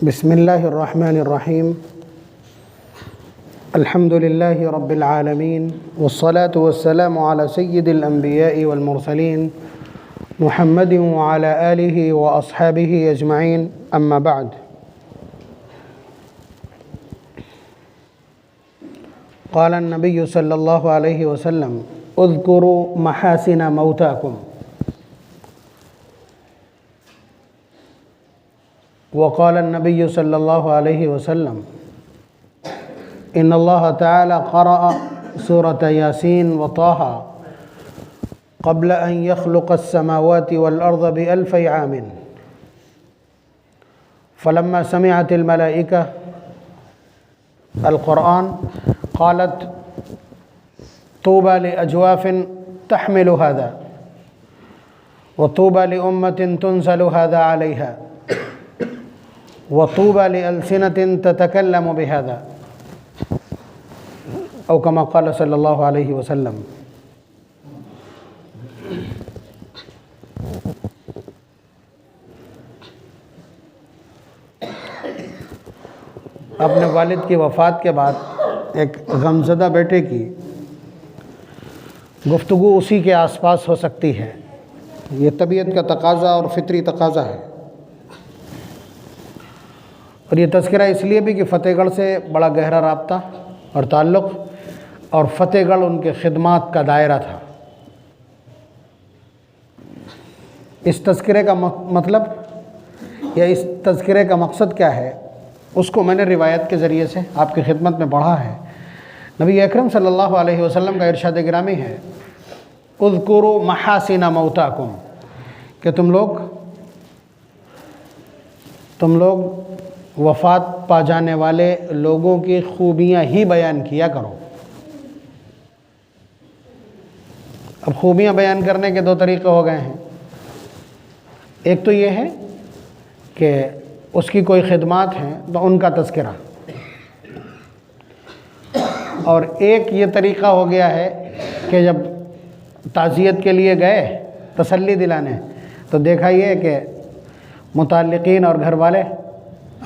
بسم اللہ الرحمن الرحیم الحمد للہ رب العالمین والصلاة والسلام على سید الانبیاء والمرسلین محمد وعلى آلہ واصحابہ اجمعین اما بعد۔ قال النبی صلی اللہ علیہ وسلم اذکروا محاسن موتاکم، وقال النبي صلى الله عليه وسلم إن الله تعالى قرأ سورة ياسين وطه قبل أن يخلق السماوات والأرض ب1000 عام، فلما سمعت الملائكة القرآن قالت طوبى لأجواف تحمل هذا، وطوبى لأمة تنزل هذا عليها، وطوبى لألسنة تتكلم بهذا، أو كما قال صلی اللہ علیہ وسلم۔ اپنے والد کی وفات کے بعد ایک غمزدہ بیٹے کی گفتگو اسی کے آس پاس ہو سکتی ہے، یہ طبیعت کا تقاضا اور فطری تقاضا ہے۔ اور یہ تذکرہ اس لیے بھی کہ فتح گڑھ سے بڑا گہرا رابطہ اور تعلق، اور فتح گڑھ ان کے خدمات کا دائرہ تھا۔ اس تذکرے کا مطلب یا اس تذکرے کا مقصد کیا ہے، اس کو میں نے روایت کے ذریعے سے آپ کی خدمت میں پڑھا ہے۔ نبی اکرم صلی اللہ علیہ وسلم کا ارشاد گرامی ہے اذکروا محاسن موتاکم، کہ تم لوگ وفات پا جانے والے لوگوں کی خوبیاں ہی بیان کیا کرو۔ اب خوبیاں بیان کرنے کے دو طریقے ہو گئے ہیں، ایک تو یہ ہے کہ اس کی کوئی خدمات ہیں تو ان کا تذکرہ، اور ایک یہ طریقہ ہو گیا ہے کہ جب تعزیت کے لیے گئے تسلی دلانے تو دیکھا یہ کہ متعلقین اور گھر والے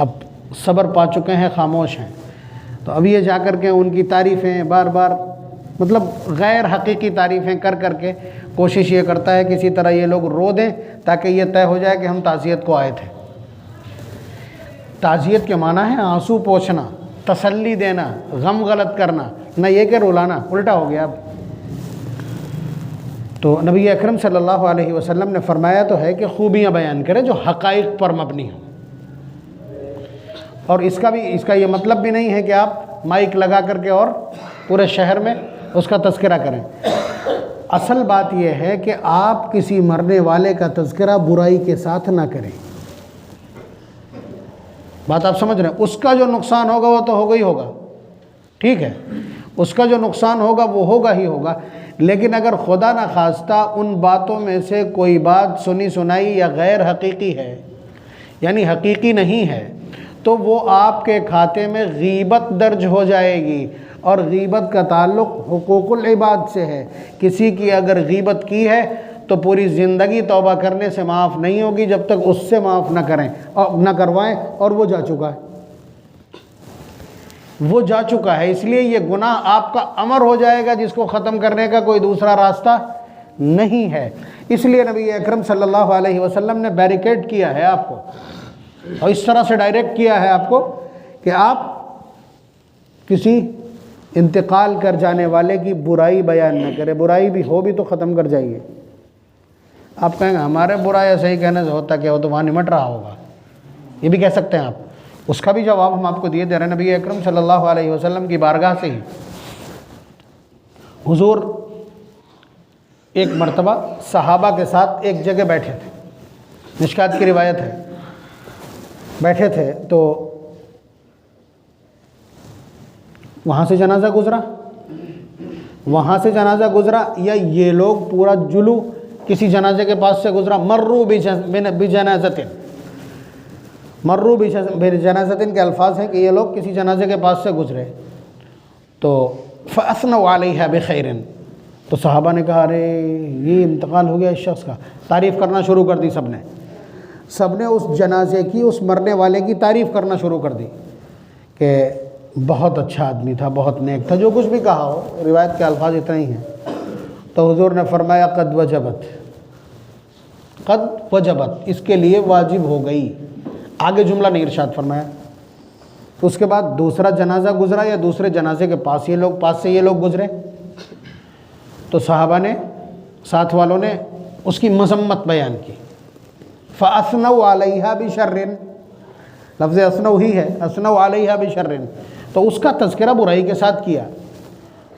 اب صبر پا چکے ہیں، خاموش ہیں، تو اب یہ جا کر کے ان کی تعریفیں بار بار، مطلب غیر حقیقی تعریفیں کر کر کے کوشش یہ کرتا ہے کسی طرح یہ لوگ رو دیں تاکہ یہ طے ہو جائے کہ ہم تعزیت کو آئے تھے۔ تعزیت کے معنی ہے آنسو پوچھنا، تسلی دینا، غم غلط کرنا، نہ یہ کہ رلانا، الٹا ہو گیا اب۔ تو نبی اکرم صلی اللہ علیہ وسلم نے فرمایا تو ہے کہ خوبیاں بیان کرے جو حقائق پر مبنی ہوں، اور اس کا یہ مطلب بھی نہیں ہے کہ آپ مائک لگا کر کے اور پورے شہر میں اس کا تذکرہ کریں۔ اصل بات یہ ہے کہ آپ کسی مرنے والے کا تذکرہ برائی کے ساتھ نہ کریں۔ بات آپ سمجھ رہے ہیں؟ اس کا جو نقصان ہوگا وہ تو ہوگا ہی ہوگا، ٹھیک ہے، اس کا جو نقصان ہوگا وہ ہوگا ہی ہوگا، لیکن اگر خدا نخواستہ ان باتوں میں سے کوئی بات سنی سنائی یا غیر حقیقی ہے، یعنی حقیقی نہیں ہے، تو وہ آپ کے کھاتے میں غیبت درج ہو جائے گی، اور غیبت کا تعلق حقوق العباد سے ہے۔ کسی کی اگر غیبت کی ہے تو پوری زندگی توبہ کرنے سے معاف نہیں ہوگی جب تک اس سے معاف نہ کروائیں، اور وہ جا چکا ہے، اس لیے یہ گناہ آپ کا امر ہو جائے گا جس کو ختم کرنے کا کوئی دوسرا راستہ نہیں ہے۔ اس لیے نبی اکرم صلی اللہ علیہ وسلم نے بیریکیڈ کیا ہے آپ کو، اور اس طرح سے ڈائریکٹ کیا ہے آپ کو کہ آپ کسی انتقال کر جانے والے کی برائی بیان نہ کرے، برائی بھی ہو بھی تو ختم کر جائیے۔ آپ کہیں گے ہمارے برائی ایسے ہی کہنے سے ہوتا کہ وہ تو وہاں نمٹ رہا ہوگا، یہ بھی کہہ سکتے ہیں آپ، اس کا بھی جواب ہم آپ کو دیے دے رہے ہیں۔ نبی اکرم صلی اللہ علیہ وسلم کی بارگاہ سے ہی حضور ایک مرتبہ صحابہ کے ساتھ ایک جگہ بیٹھے تھے، مشکات کی روایت ہے، بیٹھے تھے تو وہاں سے جنازہ گزرا یا یہ لوگ پورا جلو کسی جنازے کے پاس سے گزرا، مروا بجنازۃ کے الفاظ ہیں کہ یہ لوگ کسی جنازے کے پاس سے گزرے تو فاثنوا علیہا بخیر، تو صحابہ نے کہا ارے یہ انتقال ہو گیا اس شخص کا، تعریف کرنا شروع کر دی سب نے۔ سب نے اس جنازے کی، اس مرنے والے کی تعریف کرنا شروع کر دی کہ بہت اچھا آدمی تھا، بہت نیک تھا، جو کچھ بھی کہا ہو، روایت کے الفاظ اتنے ہی ہیں۔ تو حضور نے فرمایا قد وجبت، قد وجبت، اس کے لیے واجب ہو گئی۔ آگے جملہ نہیں ارشاد فرمایا۔ اس کے بعد دوسرا جنازہ گزرا یا دوسرے جنازے کے پاس سے یہ لوگ گزرے، تو صحابہ نے، ساتھ والوں نے اس کی مذمت بیان کی۔ فَأَثْنَوْا عَلَيْهَا بِشَرٍ، لفظ اثنو ہی ہے، اثنوا علیہا بشر، تو اس کا تذکرہ برائی کے ساتھ کیا۔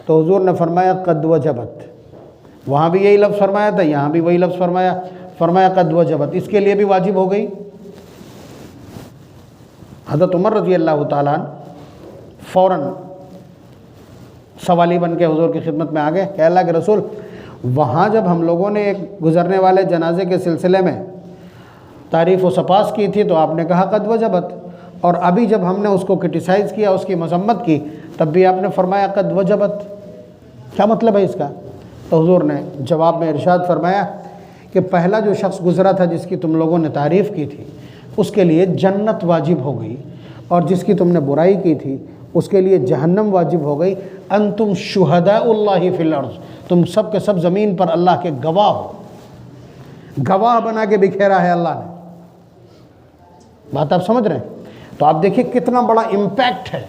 تو حضور نے فرمایا قد وجبت، وہاں بھی یہی لفظ فرمایا تھا، یہاں بھی وہی لفظ فرمایا قد وجبت، اس کے لیے بھی واجب ہو گئی۔ حضرت عمر رضی اللہ تعالیٰ عنہ فوراً سوالی بن کے حضور کی خدمت میں آ گئے کہ اللہ کے رسول، وہاں جب ہم لوگوں نے ایک گزرنے والے جنازے کے سلسلے میں تعریف و سپاس کی تھی تو آپ نے کہا قد وجبت، اور ابھی جب ہم نے اس کو کرٹیسائز کیا، اس کی مذمت کی، تب بھی آپ نے فرمایا قد وجبت، کیا مطلب ہے اس کا؟ تو حضور نے جواب میں ارشاد فرمایا کہ پہلا جو شخص گزرا تھا جس کی تم لوگوں نے تعریف کی تھی، اس کے لیے جنت واجب ہو گئی، اور جس کی تم نے برائی کی تھی اس کے لیے جہنم واجب ہو گئی۔ انتم شہداء اللہ فی الارض، تم سب کے سب زمین پر اللہ کے گواہ ہو، گواہ بنا کے بکھیرا ہے اللہ نے۔ بات آپ سمجھ رہے ہیں؟ تو آپ دیکھیں کتنا بڑا امپیکٹ ہے،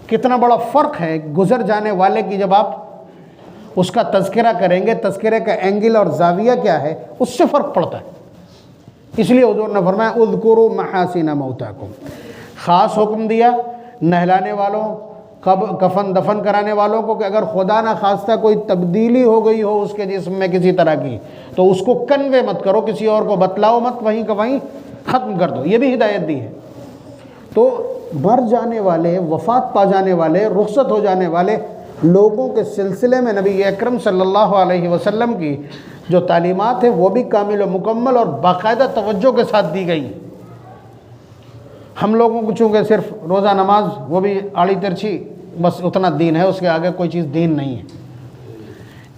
کتنا بڑا فرق ہے گزر جانے والے کی، جب آپ اس کا تذکرہ کریں گے، تذکرے کا اینگل اور زاویہ کیا ہے، اس سے فرق پڑتا ہے۔ اس لیے حضور نے فرمایا اذکروا محاسن موتاکم، خاص حکم دیا نہلانے والوں، کفن دفن کرانے والوں کو کہ اگر خدا نہ خواستہ کوئی تبدیلی ہو گئی ہو اس کے جسم میں کسی طرح کی، تو اس کو کنوے مت کرو، کسی اور کو بتلاؤ مت، وہیں کا وہیں ختم کر دو، یہ بھی ہدایت دی ہے۔ تو مر جانے والے، وفات پا جانے والے، رخصت ہو جانے والے لوگوں کے سلسلے میں نبی اکرم صلی اللہ علیہ وسلم کی جو تعلیمات ہیں وہ بھی کامل و مکمل اور باقاعدہ توجہ کے ساتھ دی گئی۔ ہم لوگوں کو چونکہ صرف روزہ نماز، وہ بھی آڑی ترچھی، بس اتنا دین ہے، اس کے آگے کوئی چیز دین نہیں ہے۔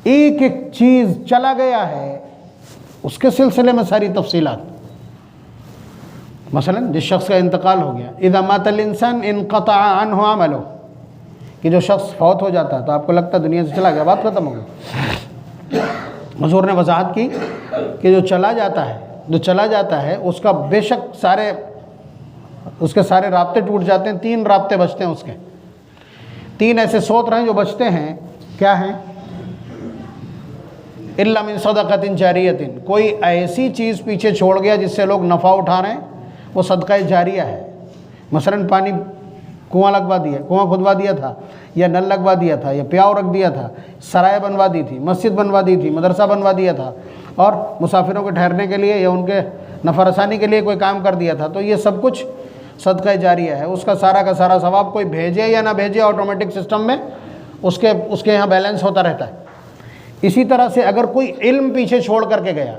ایک ایک چیز چلا گیا ہے، اس کے سلسلے میں ساری تفصیلات۔ مثلا جس شخص کا انتقال ہو گیا، اذا مات الانسان انقطع عنہ عملہ، کہ جو شخص فوت ہو جاتا ہے تو آپ کو لگتا ہے دنیا سے چلا گیا، بات ختم ہو گئی۔ حضور نے وضاحت کی کہ جو چلا جاتا ہے اس کا بے شک اس کے سارے رابطے ٹوٹ جاتے ہیں، 3 رابطے بچتے ہیں، اس کے 3 ایسے سوت رہے ہیں جو بچتے ہیں، کیا ہیں؟ الا من صدقۃ جاریۃ، کوئی ایسی چیز پیچھے چھوڑ گیا جس سے لوگ نفع اٹھا رہے ہیں، وہ صدقہ جاریہ ہے۔ مثلا پانی، کنواں لگوا دیا، کنواں کھدوا دیا تھا، یا نل لگوا دیا تھا، یا پیاؤ رکھ دیا تھا، سرائے بنوا دی تھی، مسجد بنوا دی تھی، مدرسہ بنوا دیا تھا، اور مسافروں کے ٹھہرنے کے لیے یا ان کے نفع رسانی کے لیے کوئی کام کر دیا تھا، تو یہ سب کچھ صدقہ جاریہ ہے۔ اس کا سارا ثواب کوئی بھیجے یا نہ بھیجے، آٹومیٹک سسٹم میں اس کے یہاں بیلنس ہوتا رہتا ہے۔ اسی طرح سے اگر کوئی علم پیچھے چھوڑ کر کے گیا،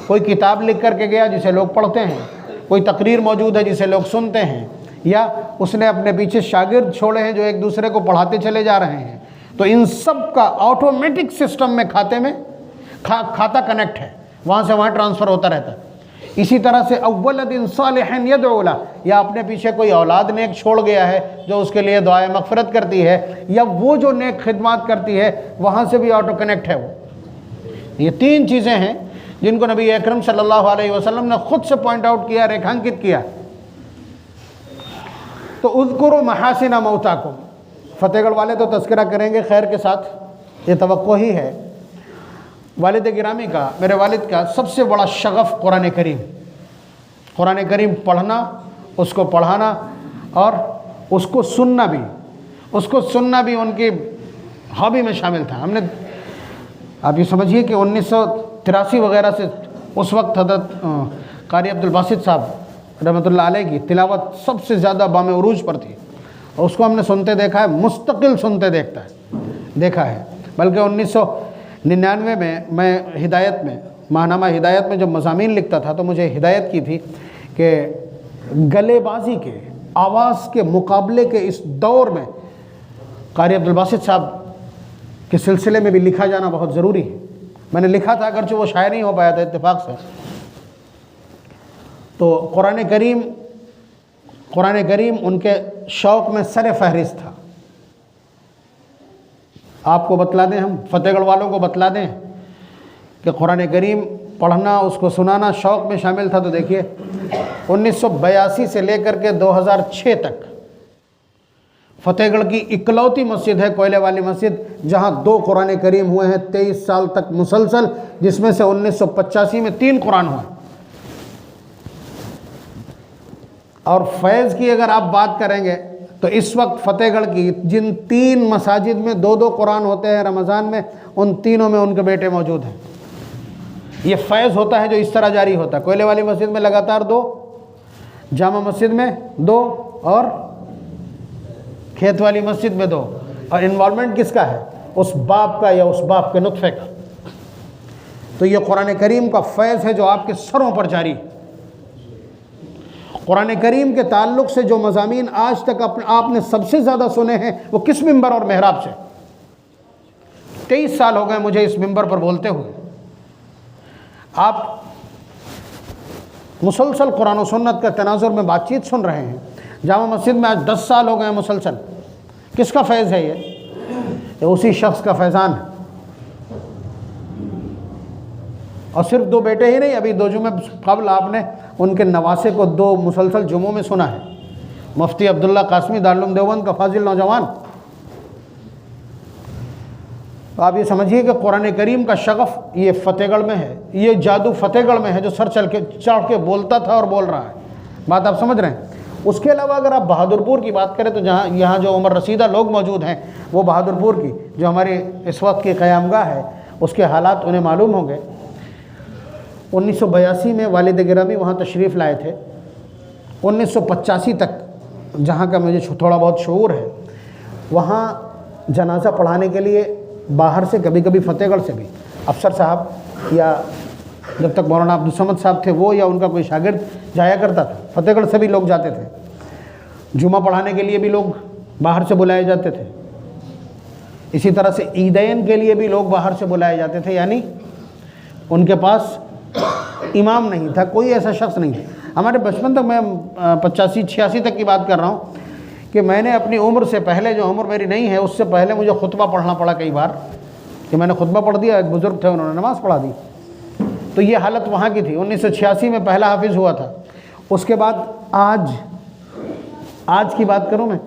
کوئی کتاب لکھ کر کے گیا جسے لوگ پڑھتے ہیں، کوئی تقریر موجود ہے جسے لوگ سنتے ہیں، یا اس نے اپنے پیچھے شاگرد چھوڑے ہیں جو ایک دوسرے کو پڑھاتے چلے جا رہے ہیں، تو ان سب کا آٹومیٹک سسٹم میں کھاتے میں کھاتا کنیکٹ ہے، وہاں سے وہاں ٹرانسفر ہوتا رہتا ہے۔ اسی طرح سے اولد صالح یدعو لہ، یا اپنے پیچھے کوئی اولاد نیک چھوڑ گیا ہے جو اس کے لیے دعائے مغفرت کرتی ہے، یا وہ جو نیک خدمات کرتی ہے، وہاں سے بھی آٹو کنیکٹ ہے وہ۔ یہ 3 چیزیں ہیں جن کو نبی اکرم صلی اللہ علیہ وسلم نے خود سے پوائنٹ آؤٹ کیا، ریکھانکت کیا۔ تو اذکروا محاسن موتاکم، فتح گڑھ والے تو تذکرہ کریں گے خیر کے ساتھ، یہ توقع ہی ہے۔ والد گرامی کا، میرے والد کا سب سے بڑا شغف قرآن کریم پڑھنا، اس کو پڑھانا اور اس کو سننا بھی ان کی ہابی میں شامل تھا۔ ہم نے، آپ یہ سمجھیے کہ 1983 وغیرہ سے اس وقت حضرت قاری عبدالباسط صاحب رحمۃ اللہ علیہ کی تلاوت سب سے زیادہ بام عروج پر تھی، اور اس کو ہم نے سنتے دیکھا ہے، مستقل سنتے دیکھا ہے۔ بلکہ 1999 میں ہدایت میں، ماہنامہ ہدایت میں جب مضامین لکھتا تھا تو مجھے ہدایت کی تھی کہ گلے بازی کے، آواز کے مقابلے کے اس دور میں قاری عبدالباسط صاحب کے سلسلے میں بھی لکھا جانا بہت ضروری ہے۔ میں نے لکھا تھا، اگرچہ وہ شاعر نہیں ہو پایا تھا اتفاق سے، تو قرآن کریم ان کے شوق میں سر فہرست تھا۔ آپ کو بتلا دیں، ہم فتح گڑھ والوں کو بتلا دیں کہ قرآن کریم پڑھنا، اس کو سنانا شوق میں شامل تھا۔ تو دیکھیے 1982 سے لے کر کے 2006 تک فتح گڑھ کی اکلوتی مسجد ہے کوئلے والی مسجد جہاں 2 قرآن کریم ہوئے ہیں 23 سال تک مسلسل، جس میں سے 1985 میں 3 قرآن ہوئے۔ اور فیض کی اگر آپ بات کریں گے تو اس وقت فتح گڑھ کی جن 3 مساجد میں 2 قرآن ہوتے ہیں رمضان میں، ان تینوں میں ان کے بیٹے موجود ہیں۔ یہ فیض ہوتا ہے جو اس طرح جاری ہوتا ہے۔ کوئلے والی مسجد میں لگاتار 2، جامع مسجد میں 2 اور کھیت والی مسجد میں 2۔ اور انوالومنٹ کس کا ہے؟ اس باپ کا یا اس باپ کے نطفے کا۔ تو یہ قرآن کریم کا فیض ہے جو آپ کے سروں پر جاری ہے۔ قرآن کریم کے تعلق سے جو مضامین آج تک آپ نے سب سے زیادہ سنے ہیں وہ کس ممبر اور محراب سے؟ 23 سال ہو گئے مجھے اس ممبر پر بولتے ہوئے۔ آپ مسلسل قرآن و سنت کا تناظر میں بات چیت سن رہے ہیں۔ جامع مسجد میں آج 10 سال ہو گئے ہیں مسلسل۔ کس کا فیض ہے یہ اسی شخص کا فیضان ہے۔ اور صرف 2 بیٹے ہی نہیں، ابھی 2 جمعے قبل آپ نے ان کے نواسے کو 2 مسلسل جمعوں میں سنا ہے۔ مفتی عبداللہ قاسمی دارالعلوم دیوبند کا فاضل نوجوان۔ تو آپ یہ سمجھیے کہ قرآن کریم کا شغف یہ فتح گڑھ میں ہے، یہ جادو فتح گڑھ میں ہے جو سر چڑھ کے بولتا تھا اور بول رہا ہے۔ بات آپ سمجھ رہے ہیں؟ اس کے علاوہ اگر آپ بہادر پور کی بات کریں تو یہاں جو عمر رسیدہ لوگ موجود ہیں، وہ بہادر پور کی جو ہماری اس وقت کی قیام گاہ ہے اس کے حالات انہیں معلوم ہوں گے۔ 1982 میں والد گرامی وہاں تشریف لائے تھے۔ 1985 تک جہاں کا مجھے تھوڑا بہت شعور ہے، وہاں جنازہ پڑھانے کے لیے باہر سے کبھی کبھی فتح گڑھ سے بھی افسر صاحب یا جب تک مولانا عبدالصمد صاحب تھے وہ یا ان کا کوئی شاگرد جایا کرتا تھا، فتح گڑھ سے بھی لوگ جاتے تھے۔ جمعہ پڑھانے کے لیے بھی لوگ باہر سے بلائے جاتے تھے۔ اسی طرح سے عیدین کے لیے بھی لوگ باہر سے بلائے جاتے تھے، یعنی ان کے پاس امام نہیں تھا، کوئی ایسا شخص نہیں تھا۔ ہمارے بچپن تک، میں 85-86 تک کی بات کر رہا ہوں کہ میں نے اپنی عمر سے پہلے، جو عمر میری نہیں ہے اس سے پہلے مجھے خطبہ پڑھنا پڑا کئی بار، کہ میں نے خطبہ پڑھ دیا، ایک بزرگ تھے انہوں نے نماز پڑھا دی۔ تو یہ حالت وہاں کی تھی۔ 1986 میں پہلا حافظ ہوا تھا۔ اس کے بعد آج کی بات کروں میں،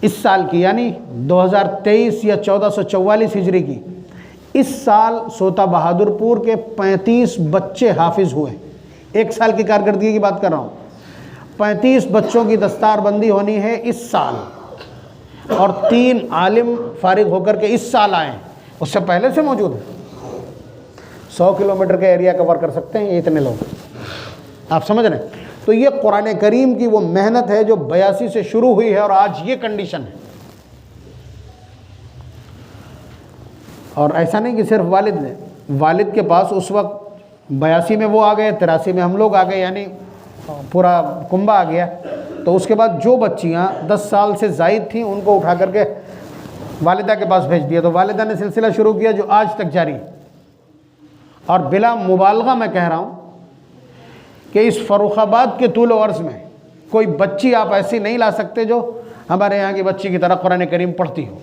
اس سال کی یعنی 2023 یا 1444 ہجری کی، اس سال سوتا بہادر پور کے 35 بچے حافظ ہوئے۔ 1 سال کی کارکردگی کی بات کر رہا ہوں۔ 35 بچوں کی دستار بندی ہونی ہے اس سال، اور 3 عالم فارغ ہو کر کے اس سال آئے ہیں، اس سے پہلے سے موجود ہیں۔ 100 کلومیٹر کا ایریا کور کر سکتے ہیں یہ اتنے لوگ، آپ سمجھ رہے ہیں؟ تو یہ قرآن کریم کی وہ محنت ہے جو 82 سے شروع ہوئی ہے اور آج یہ کنڈیشن ہے۔ اور ایسا نہیں کہ صرف والد نے، والد کے پاس اس وقت 82 میں وہ آ گئے، 83 میں ہم لوگ آ گئے، یعنی پورا کنبہ آ گیا۔ تو اس کے بعد جو بچیاں 10 سال سے زائد تھیں ان کو اٹھا کر کے والدہ کے پاس بھیج دیا، تو والدہ نے سلسلہ شروع کیا جو آج تک جاری۔ اور بلا مبالغہ میں کہہ رہا ہوں کہ اس فروخ آباد کے طول و عرض میں کوئی بچی آپ ایسی نہیں لا سکتے جو ہمارے یہاں کی بچی کی طرح قرآن کریم پڑھتی ہو۔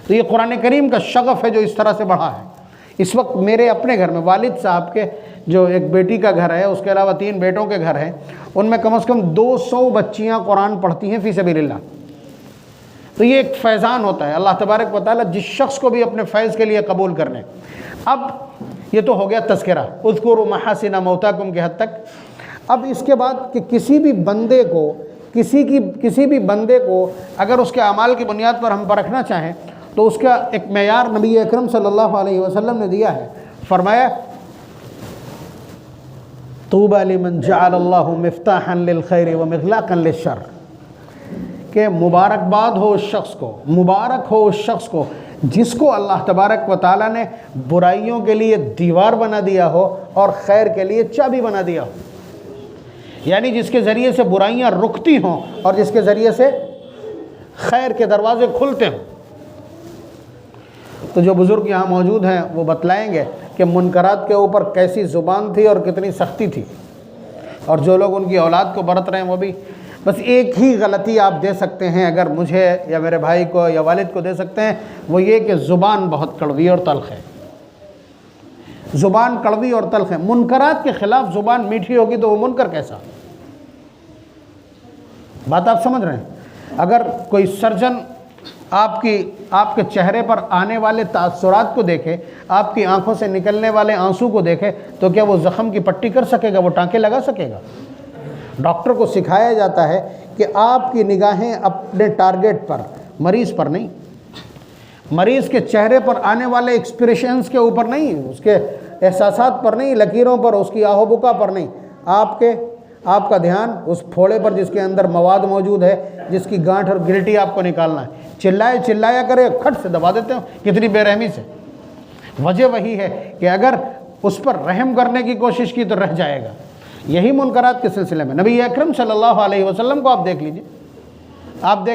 تو یہ قرآن کریم کا شغف ہے جو اس طرح سے بڑھا ہے۔ اس وقت میرے اپنے گھر میں والد صاحب کے جو ایک بیٹی کا گھر ہے، اس کے علاوہ 3 بیٹوں کے گھر ہیں، ان میں کم از کم 200 بچیاں قرآن پڑھتی ہیں فی سبیل اللہ۔ تو یہ ایک فیضان ہوتا ہے، اللہ تبارک و تعالیٰ جس شخص کو بھی اپنے فیض کے لیے قبول کر لیں۔ اب یہ تو ہو گیا تذکرہ، اذکروا محاسن موتاکم کے حد تک۔ اب اس کے بعد کہ کسی بھی بندے کو اگر اس کے اعمال کی بنیاد پر ہم پرکھنا چاہیں تو اس کا ایک معیار نبی اکرم صلی اللہ علیہ وسلم نے دیا ہے۔ فرمایا طوبی لمن جعل اللہ مفتاحا للخیر ومغلاقا للشر، کہ مبارک ہو اس شخص کو جس کو اللہ تبارک و تعالیٰ نے برائیوں کے لیے دیوار بنا دیا ہو اور خیر کے لیے چابی بنا دیا ہو، یعنی جس کے ذریعے سے برائیاں رکتی ہوں اور جس کے ذریعے سے خیر کے دروازے کھلتے ہوں۔ تو جو بزرگ یہاں موجود ہیں وہ بتلائیں گے کہ منکرات کے اوپر کیسی زبان تھی اور کتنی سختی تھی۔ اور جو لوگ ان کی اولاد کو برت رہے ہیں وہ بھی. بس ایک ہی غلطی آپ دے سکتے ہیں اگر مجھے یا میرے بھائی کو یا والد کو دے سکتے ہیں، وہ یہ کہ زبان بہت کڑوی اور تلخ ہے. زبان کڑوی اور تلخ ہے. منکرات کے خلاف زبان میٹھی ہوگی تو وہ منکر کیسا؟ بات آپ سمجھ رہے ہیں؟ اگر کوئی سرجن آپ کے چہرے پر آنے والے تاثرات کو دیکھے، آپ کی آنکھوں سے نکلنے والے آنسو کو دیکھے، تو کیا وہ زخم کی پٹی کر سکے گا؟ وہ ٹانکے لگا سکے گا؟ ڈاکٹر کو سکھایا جاتا ہے کہ آپ کی نگاہیں اپنے ٹارگٹ پر، مریض پر نہیں، مریض کے چہرے پر آنے والے ایکسپریشنز کے اوپر نہیں، اس کے احساسات پر نہیں، لکیروں پر، اس کی آہ و بکا پر نہیں، آپ کا دھیان اس پھوڑے پر جس کے اندر مواد موجود ہے، جس کی گانٹھ اور گلٹی آپ کو نکالنا ہے. چلایا کرے، کھٹ سے دبا دیتے ہو کتنی بے رحمی سے. وجہ وہی ہے کہ اگر اس پر رحم کرنے کی کوشش کی تو رہ جائے گا. یہی منکرات کے سلسلے میں نبی اکرم صلی اللہ علیہ وسلم کو آپ دیکھ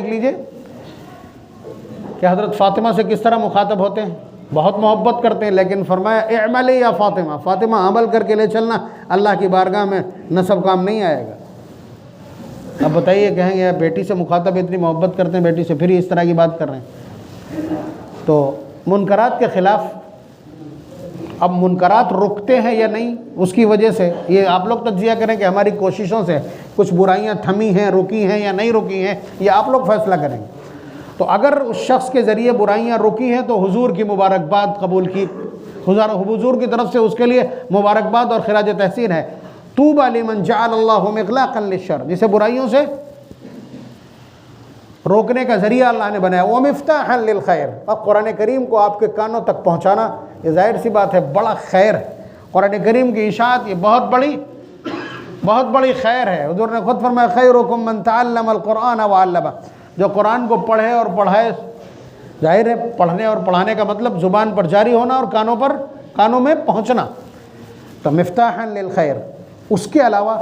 لیجئے کہ حضرت فاطمہ سے کس طرح مخاطب ہوتے ہیں. بہت محبت کرتے ہیں، لیکن فرمایا اعملی یا فاطمہ عمل کر کے لے چلنا، اللہ کی بارگاہ میں نسب کام نہیں آئے گا. اب بتائیے، کہیں گے بیٹی سے مخاطب اتنی محبت کرتے ہیں بیٹی سے، پھر اس طرح کی بات کر رہے ہیں. تو منکرات کے خلاف اب منکرات رکتے ہیں یا نہیں، اس کی وجہ سے یہ آپ لوگ تجزیہ کریں کہ ہماری کوششوں سے کچھ برائیاں تھمی ہیں، رکی ہیں یا نہیں رکی ہیں، یہ آپ لوگ فیصلہ کریں گے. تو اگر اس شخص کے ذریعے برائیاں رکی ہیں تو حضور کی مبارکباد قبول کی، حضور کی طرف سے اس کے لیے مبارکباد اور خراج تحسین ہے. طوبی لمن جعل اللہ مغلاقا للشر، جسے برائیوں سے روکنے کا ذریعہ اللہ نے بنایا. ومفتاحا للخیر، اب قرآن کریم کو آپ کے کانوں تک پہنچانا یہ ظاہر سی بات ہے بڑا خیر ہے. قرآن کریم کی اشاعت یہ بہت بڑی خیر ہے. حضور نے خود فرمایا خیرکم من تعلم القرآن وعلمہ، جو قرآن کو پڑھے اور پڑھائے. ظاہر ہے پڑھنے اور پڑھانے کا مطلب زبان پر جاری ہونا اور کانوں میں پہنچنا. تو مفتاحا للخیر. اس کے علاوہ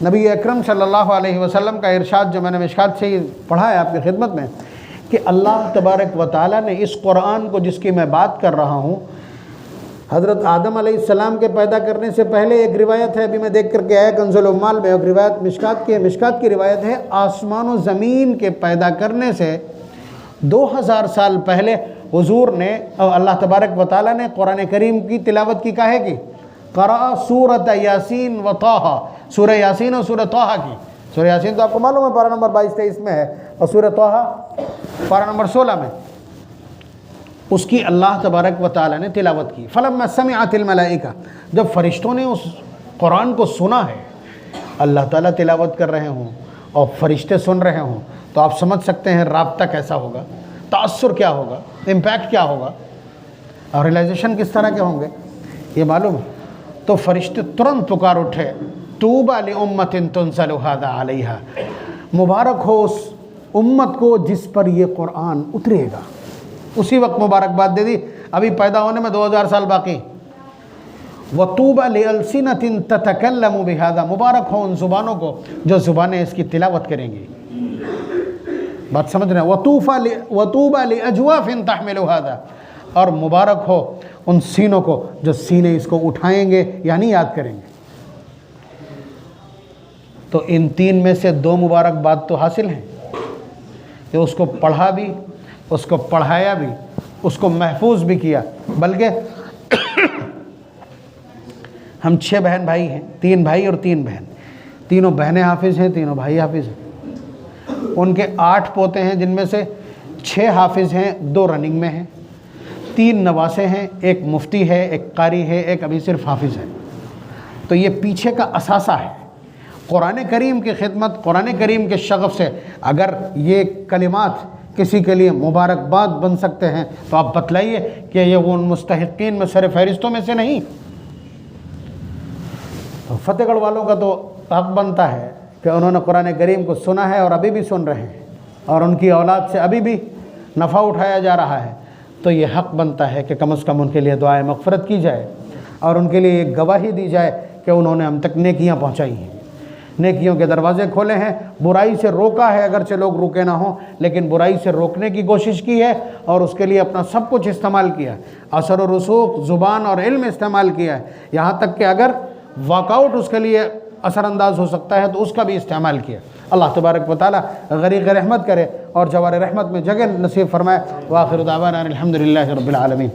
نبی اکرم صلی اللہ علیہ وسلم کا ارشاد جو میں نے مشکات سے پڑھا ہے آپ کی خدمت میں، کہ اللہ تبارک و تعالیٰ نے اس قرآن کو جس کی میں بات کر رہا ہوں، حضرت آدم علیہ السلام کے پیدا کرنے سے پہلے ایک روایت ہے، ابھی میں دیکھ کر کے آیا کنز العمال میں، ایک روایت مشکات کی روایت ہے، آسمان و زمین کے پیدا کرنے سے 2000 سال پہلے حضور نے، اللہ تبارک و تعالیٰ نے قرآن کریم کی تلاوت کی کاہے کی؟ قرأ سورۃ یاسین و طٰہٰ، سورہ یاسین اور سورہ طٰہٰ کی. سورہ یاسین تو آپ کو معلوم ہے پارہ نمبر 22-23 میں ہے، اور سورہ طٰہٰ پارہ نمبر 16 میں. اس کی اللہ تبارک و تعالیٰ نے تلاوت کی. فلما سمعت الملائکہ، جب فرشتوں نے اس قرآن کو سنا ہے، اللہ تعالیٰ تلاوت کر رہے ہوں اور فرشتے سن رہے ہوں، تو آپ سمجھ سکتے ہیں رابطہ کیسا ہوگا، تأثر کیا ہوگا، امپیکٹ کیا ہوگا، اور ریلائزیشن کس طرح کے ہوں گے یہ معلوم ہے. تو فرشتے ترنت پکار اٹھے، طوبی لامۃ تنزل ھذا علیہا، مبارک ہو اس امت کو جس پر یہ قرآن اترے گا. اسی وقت مبارکباد دے دی، ابھی پیدا ہونے میں 2000 سال باقی. وطوبی لألسنۃ تتکلم بھذا، مبارک ہو ان زبانوں کو جو زبانیں اس کی تلاوت کریں گی. بات سمجھ رہے ہیں؟ وطوبی لاجواف تحمل ھذا، اور مبارک ہو ان سینوں کو جو سینے اس کو اٹھائیں گے یعنی یاد کریں گے. تو ان تین میں سے 2 مبارکباد تو حاصل ہیں کہ اس کو پڑھا بھی، اس کو پڑھایا بھی، اس کو محفوظ بھی کیا. بلکہ ہم 6 بہن بھائی ہیں، 3 بھائی اور 3 بہن، تینوں بہنیں حافظ ہیں، تینوں بھائی حافظ ہیں. ان کے 8 پوتے ہیں جن میں سے 6 حافظ ہیں، 2 رننگ میں ہیں، 3 نواسے ہیں، ایک مفتی ہے، ایک قاری ہے، ایک ابھی صرف حافظ ہے. تو یہ پیچھے کا اثاثہ ہے قرآن کریم کی خدمت، قرآن کریم کے شغف سے. اگر یہ کلمات کسی کے لیے مبارکباد بن سکتے ہیں تو آپ بتلائیے کہ یہ وہ ان مستحقین میں سر فہرستوں میں سے نہیں. تو فتح گڑھ والوں کا تو حق بنتا ہے کہ انہوں نے قرآن کریم کو سنا ہے اور ابھی بھی سن رہے ہیں، اور ان کی اولاد سے ابھی بھی نفع اٹھایا جا رہا ہے. تو یہ حق بنتا ہے کہ کم از کم ان کے لیے دعائے مغفرت کی جائے اور ان کے لیے ایک گواہی دی جائے کہ انہوں نے ہم تک نیکیاں پہنچائی ہیں، نیکیوں کے دروازے کھولے ہیں، برائی سے روکا ہے، اگرچہ لوگ روکے نہ ہوں لیکن برائی سے روکنے کی کوشش کی ہے اور اس کے لیے اپنا سب کچھ استعمال کیا، اثر و رسوخ، زبان اور علم استعمال کیا ہے. یہاں تک کہ اگر واک آؤٹ اس کے لیے اثر انداز ہو سکتا ہے تو اس کا بھی استعمال کیا۔ اللہ تبارک و تعالی غریق رحمت کرے اور جوار رحمت میں جگہ نصیب فرمائے۔ وآخر دعوانا الحمدللہ رب العالمین۔